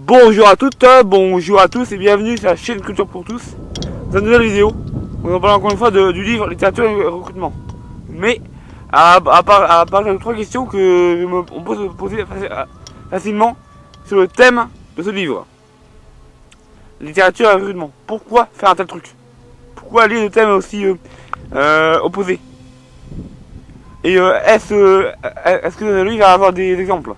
Bonjour à toutes, bonjour à tous et bienvenue sur la chaîne Culture pour tous dans une nouvelle vidéo. On va parler encore une fois du livre littérature et recrutement. Mais à part les trois questions que on peut se poser facilement sur le thème de ce livre. Littérature et recrutement. Pourquoi faire un tel truc? Pourquoi lire des thèmes aussi opposés? Et est-ce que le livre va avoir des exemples?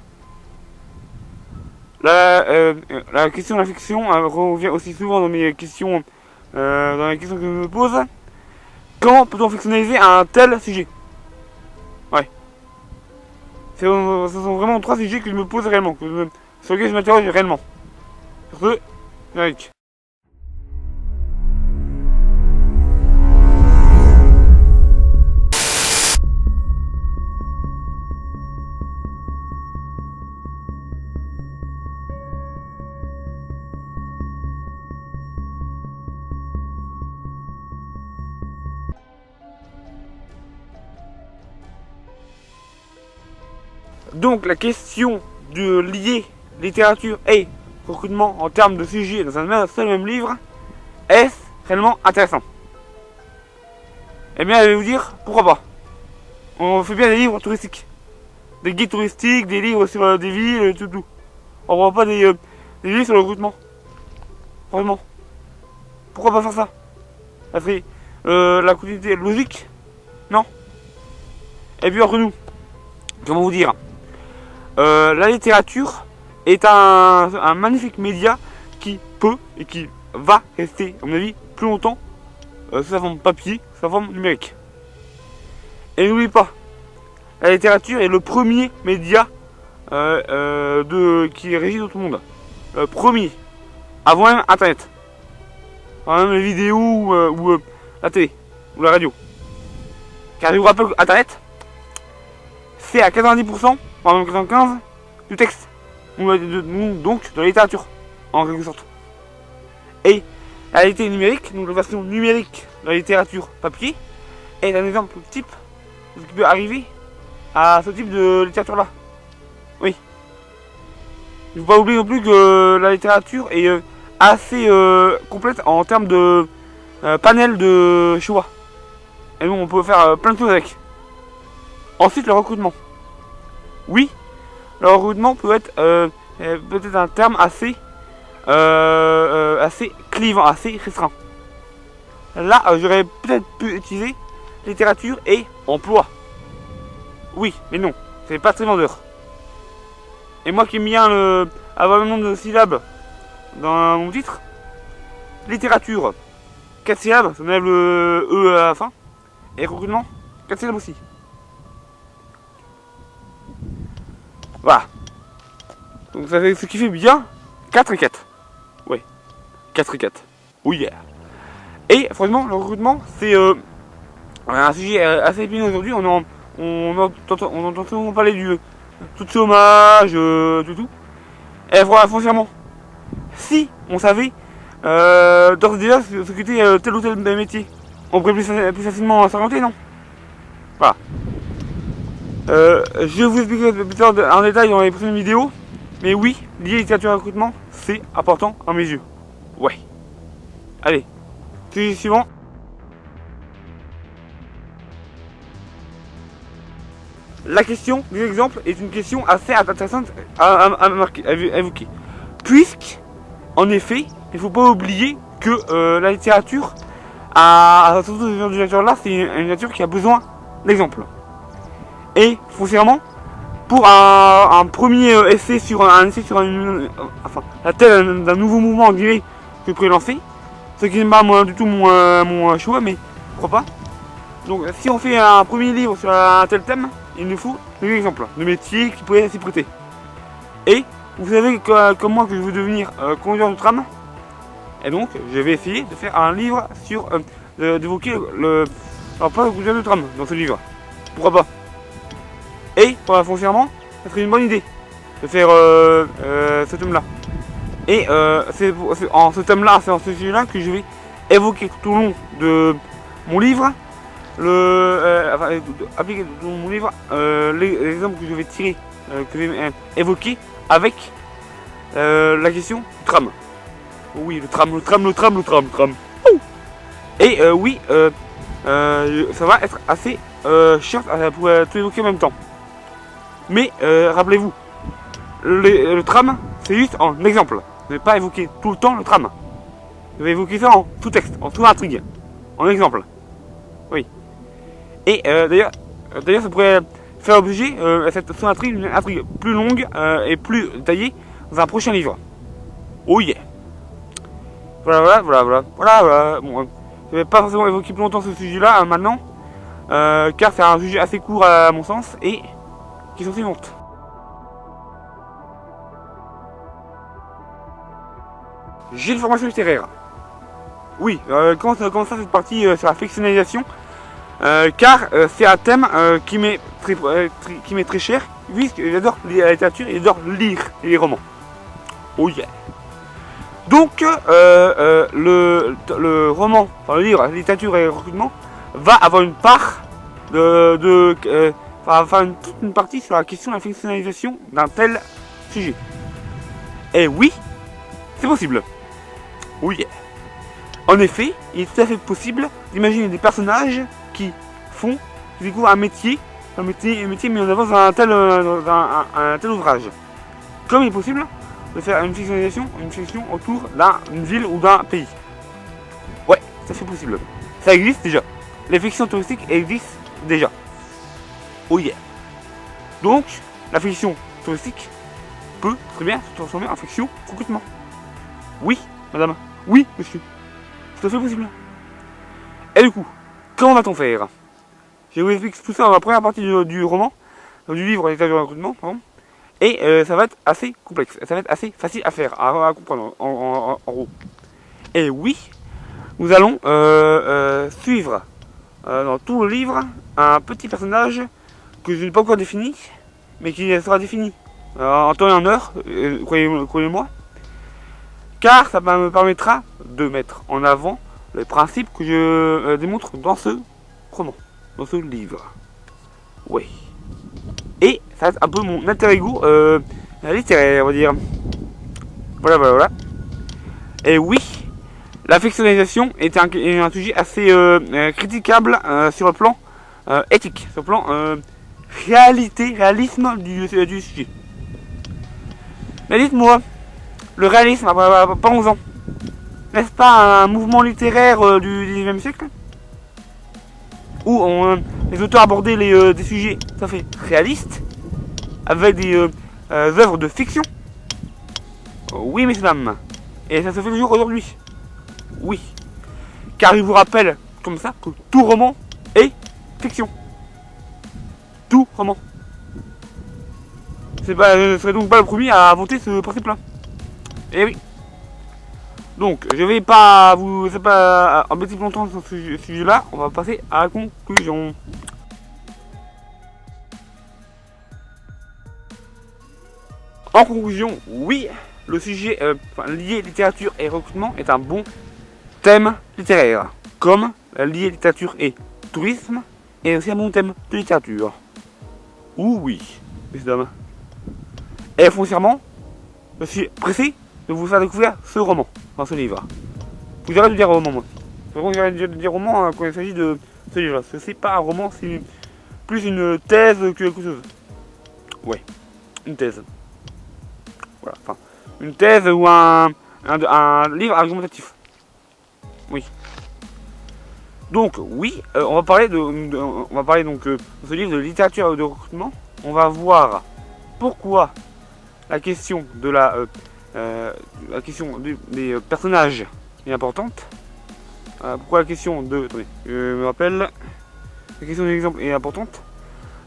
La question de la fiction revient aussi souvent dans mes questions, dans les questions que je me pose. Quand peut-on fictionnaliser un tel sujet? Ouais. Ce sont vraiment trois sujets que je me pose réellement, sur lesquels je m'interroge réellement. Sur ce, générique. Donc la question de lier littérature et recrutement en termes de sujet dans un seul même livre, est-ce réellement intéressant? Eh bien, je vais vous dire pourquoi pas. On fait bien des livres touristiques, des guides touristiques, des livres sur des villes, tout. On voit pas des livres sur le recrutement. Vraiment. Pourquoi pas faire ça? Ça serait la continuité logique, non? Et puis entre nous, comment vous dire? La littérature est un magnifique média qui peut et qui va rester, à mon avis, plus longtemps sous sa forme papier, sous sa forme numérique. Et n'oubliez pas, la littérature est le premier média qui régit dans tout le monde. Le premier, avant même Internet, avant même les vidéos ou la télé, ou la radio. Car je vous rappelle qu'Internet, c'est à 90%, par même 95%, du texte. Donc de la littérature, en quelque sorte. Et la réalité numérique, donc la version numérique de la littérature papier, est un exemple type de ce qui peut arriver à ce type de littérature-là. Oui. Il ne faut pas oublier non plus que la littérature est assez complète en termes de panel de choix. Et donc on peut faire plein de choses avec. Ensuite, le recrutement. Oui, le recrutement peut être peut-être un terme assez clivant, assez restreint. Là, j'aurais peut-être pu utiliser littérature et emploi. Oui, mais non, c'est pas très vendeur. Et moi qui aime bien avoir le nombre de syllabes dans mon titre, littérature, 4 syllabes, ça enlève le E à la fin. Et recrutement, 4 syllabes aussi. Voilà. Donc ça fait ce qui fait bien 4 et 4. Ouais. 4 et 4. Oh yeah. Et franchement, le recrutement, c'est un sujet assez épineux aujourd'hui. On entend souvent parler du tout de chômage, tout. Et foncièrement, si on savait d'ores et déjà ce qu'était tel ou tel métier, on pourrait plus facilement s'orienter, non? Voilà. Je vous expliquerai plus tard en détail dans les prochaines vidéos. Mais oui, lier littérature et recrutement, c'est important à mes yeux. Ouais. Allez, sujet suivant. La question des exemples est une question assez intéressante à évoquer. Puisque, en effet, il ne faut pas oublier que la littérature, surtout ce genre de littérature-là, c'est une littérature qui a besoin d'exemples. Et, foncièrement, pour un premier essai sur la tête d'un nouveau mouvement en guillemets que je pourrais lancer, ce qui n'est pas du tout mon choix, mais pourquoi pas. Donc si on fait un premier livre sur un tel thème, il nous faut des exemples de métiers qui pourraient s'y prêter. Et vous savez comme moi que je veux devenir conducteur de tram, et donc je vais essayer de faire un livre sur d'évoquer l'emploi de conducteur de tram dans ce livre. Pourquoi pas. Et foncièrement, ça serait une bonne idée de faire ce thème-là. Et c'est en ce thème-là, c'est en ce sujet-là que je vais évoquer tout au long de mon livre, appliquer tout au long de mon livre les exemples que je vais tirer, que je vais évoquer avec la question du tram. Oui, le tram. Ouh. Et oui, ça va être assez chiant pour tout évoquer en même temps. Mais rappelez-vous, le tram, c'est juste en exemple. Vous n'avez pas évoqué tout le temps le tram. Vous avez évoqué ça en sous-texte, en sous-intrigue, en exemple. Oui. Et d'ailleurs, ça pourrait faire objet, cette sous-intrigue, une intrigue plus longue et plus détaillée dans un prochain livre. Oh yeah. Voilà. Bon, je ne vais pas forcément évoquer plus longtemps ce sujet-là maintenant, car c'est un sujet assez court à mon sens, et question suivante. J'ai une formation littéraire. Oui, comment ça cette partie sur la fictionnalisation, car c'est un thème qui m'est très cher, puisque j'adore la littérature et j'adore lire les romans. Oh yeah. Donc le roman, enfin le livre, littérature et recrutement, va avoir une part toute une partie sur la question de la fictionnalisation d'un tel sujet. Et oui, c'est possible. Oui. En effet, il est tout à fait possible d'imaginer des personnages qui découvrent un métier mis en avant dans un tel ouvrage. Comme il est possible de faire une fiction autour d'une ville ou d'un pays. Ouais, ça c'est possible. Ça existe déjà. Les fictions touristiques existent déjà. Oh yeah. Donc, la fiction touristique peut très bien se transformer en fiction recrutement. Oui, madame. Oui, monsieur. C'est tout à fait possible. Et du coup, comment va-t-on faire? Je vous explique tout ça dans la première partie du roman, du livre L'état du recrutement, pardon. Et ça va être assez complexe, ça va être assez facile à faire, à comprendre en gros. Et oui, nous allons suivre dans tout le livre un petit personnage que je n'ai pas encore défini, mais qui sera défini en temps et en heure, croyez-moi, car ça me permettra de mettre en avant les principes que je démontre dans ce roman, dans ce livre. Oui. Et ça va être un peu mon alter ego littéraire, on va dire. Voilà. Et oui, la fictionnalisation est un sujet assez critiquable sur le plan éthique, sur le plan réalisme du sujet. Mais dites-moi, le réalisme, parlons-en. N'est-ce pas un mouvement littéraire du XIXe siècle où les auteurs abordaient des sujets tout à fait réalistes avec des œuvres de fiction? Oui, messieurs dames. Et ça se fait toujours aujourd'hui. Oui. Car il vous rappelle comme ça que tout roman est fiction. Tout roman. Je ne serais donc pas le premier à inventer ce principe-là. Et oui. Donc, je vais pas vous embêter plus longtemps sur ce sujet-là. On va passer à la conclusion. En conclusion, oui, le sujet lié littérature et recrutement est un bon thème littéraire. Comme lié littérature et tourisme est aussi un bon thème de littérature. Oui, messieurs dames. Et foncièrement, je suis pressé de vous faire découvrir ce roman, dans ce livre. Vous arrêtez de dire roman, moi. Vous arrêtez de dire roman quand il s'agit de ce livre. C'est pas un roman, c'est plus une thèse que quelque chose. Ouais, une thèse. Voilà, enfin, une thèse ou un livre argumentatif. Oui. Donc, oui, on va parler donc de ce livre de littérature et de recrutement. On va voir pourquoi la question de la question des personnages est importante. Pourquoi la question de... Attendez, je me rappelle. La question de l'exemple est importante.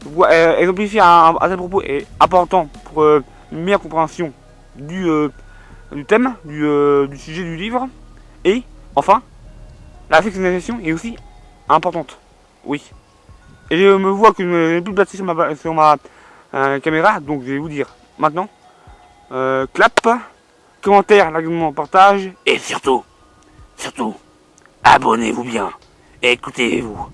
Pourquoi exemplifier à tel propos est important pour une meilleure compréhension du thème, du sujet du livre. Et enfin, la fictionnalisation est aussi importante. Oui. Et je me vois que je n'ai plus placé sur ma caméra, donc je vais vous dire maintenant. Clap, commentaire, largement partage et surtout, abonnez-vous bien et écoutez-vous.